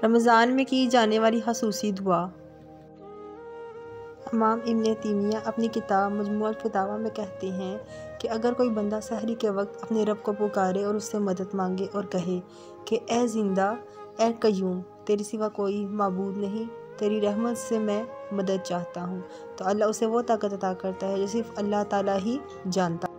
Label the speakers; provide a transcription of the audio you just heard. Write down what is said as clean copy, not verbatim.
Speaker 1: رمضان میں کی جانے والی خصوصی دعا۔ امام ابن تیمیہ اپنی کتاب مجموع الفتاویٰ میں کہتے ہیں کہ اگر کوئی بندہ سحری کے وقت اپنے رب کو پکارے اور اس سے مدد مانگے اور کہے کہ اے زندہ، اے قیوم، تیرے سوا کوئی معبود نہیں، تیری رحمت سے میں مدد چاہتا ہوں، تو اللہ اسے وہ طاقت عطا کرتا ہے جو صرف اللہ تعالیٰ ہی جانتا ہے۔